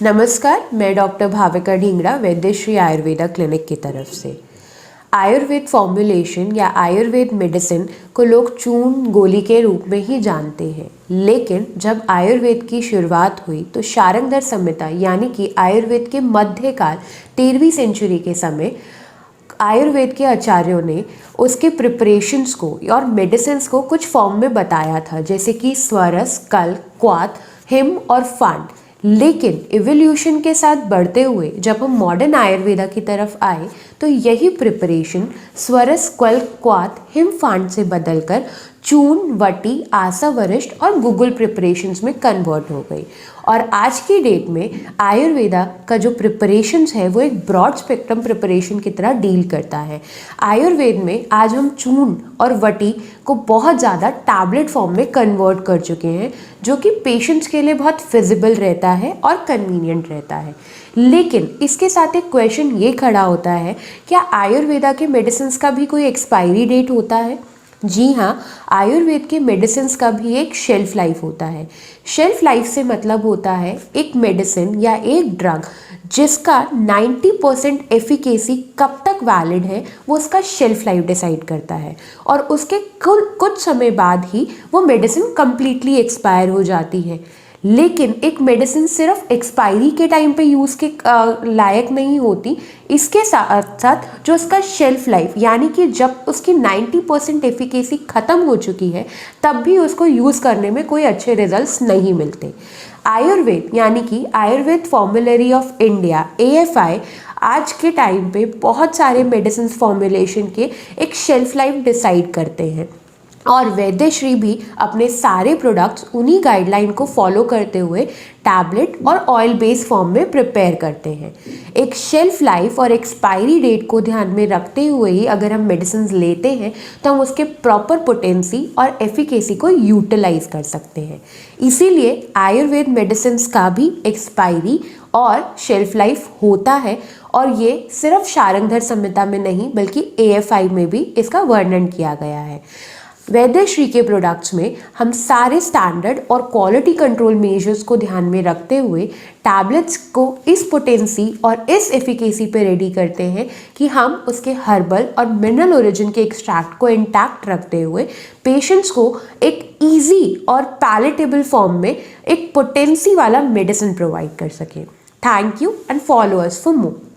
नमस्कार, मैं doctor Bhavika Dhingra वैद्यश्री Ayurveda clinic की तरफ से। आयुर्वेद फॉर्मुलेशन या आयुर्वेद मेडिसिन को लोग चूर्ण गोली के रूप में ही जानते हैं, लेकिन जब आयुर्वेद की शुरुआत हुई तो शारंगधर संहिता यानी कि आयुर्वेद के मध्यकाल 13वीं सेंचुरी के समय आयुर्वेद के आचार्यों ने उसके प्रिपरेशंस को और मेडिसिन को कुछ फॉर्म में बताया था, जैसे कि स्वरस, कल, क्वाथ, हिम और फांड। लेकिन इवोल्यूशन के साथ बढ़ते हुए जब हम मॉडर्न आयुर्वेदा की तरफ आए तो यही प्रिपरेशन स्वरस, कल, क्वाथ, हिम, फांड से बदलकर चूर्ण, वटी, आसा वरिष्ठ और गुगुल प्रिपरेशंस में कन्वर्ट हो गई। और आज की डेट में आयुर्वेदा का जो प्रिपरेशंस है वो एक ब्रॉड स्पेक्ट्रम प्रिपरेशन की तरह डील करता है। आयुर्वेद में आज हम चूर्ण और वटी को बहुत ज़्यादा टैबलेट फॉर्म में कन्वर्ट कर चुके हैं, जो कि पेशेंट्स के लिए बहुत फिजिबल रहता है और कन्वीनियंट रहता है। लेकिन इसके साथ एक क्वेश्चन ये खड़ा होता है, क्या आयुर्वेदा के मेडिसिन का भी कोई एक्सपायरी डेट होता है? जी हाँ, आयुर्वेद के मेडिसिन का भी एक शेल्फ लाइफ होता है। शेल्फ लाइफ से मतलब होता है एक मेडिसिन या एक ड्रग जिसका 90% एफिकेसी कब तक वैलिड है, वो उसका शेल्फ लाइफ डिसाइड करता है और उसके कुछ समय बाद ही वो मेडिसिन कम्प्लीटली एक्सपायर हो जाती है। लेकिन एक मेडिसिन सिर्फ एक्सपायरी के टाइम पे यूज़ के लायक नहीं होती, इसके साथ साथ जो उसका शेल्फ लाइफ यानी कि जब उसकी 90% एफिकेसी ख़त्म हो चुकी है तब भी उसको यूज़ करने में कोई अच्छे रिजल्ट्स नहीं मिलते। आयुर्वेद यानी कि Ayurveda formulary of India AFI आज के टाइम पे बहुत सारे मेडिसिन फॉर्मुलेशन के एक शेल्फ लाइफ डिसाइड करते हैं और वैद्यश्री भी अपने सारे प्रोडक्ट्स उन्हीं गाइडलाइन को फॉलो करते हुए टैबलेट और ऑयल बेस्ड फॉर्म में प्रिपेयर करते हैं। एक शेल्फ लाइफ और एक्सपायरी डेट को ध्यान में रखते हुए ही अगर हम मेडिसिन लेते हैं तो हम उसके प्रॉपर पोटेंसी और एफिकेसी को यूटिलाइज कर सकते हैं। इसीलिए आयुर्वेद मेडिसिन का भी एक्सपायरी और शेल्फ लाइफ होता है और ये सिर्फ शारंगधर संहिता में नहीं बल्कि AFI में भी इसका वर्णन किया गया है। वैद्यश्री के प्रोडक्ट्स में हम सारे स्टैंडर्ड और क्वालिटी कंट्रोल मेजर्स को ध्यान में रखते हुए टैबलेट्स को इस पोटेंसी और इस एफिकेसी पे रेडी करते हैं कि हम उसके हर्बल और मिनरल ओरिजिन के एक्सट्रैक्ट को इंटैक्ट रखते हुए पेशेंट्स को एक ईजी और पैलेटेबल फॉर्म में एक पोटेंसी वाला मेडिसिन प्रोवाइड कर सकें। Thank you and follow us for more.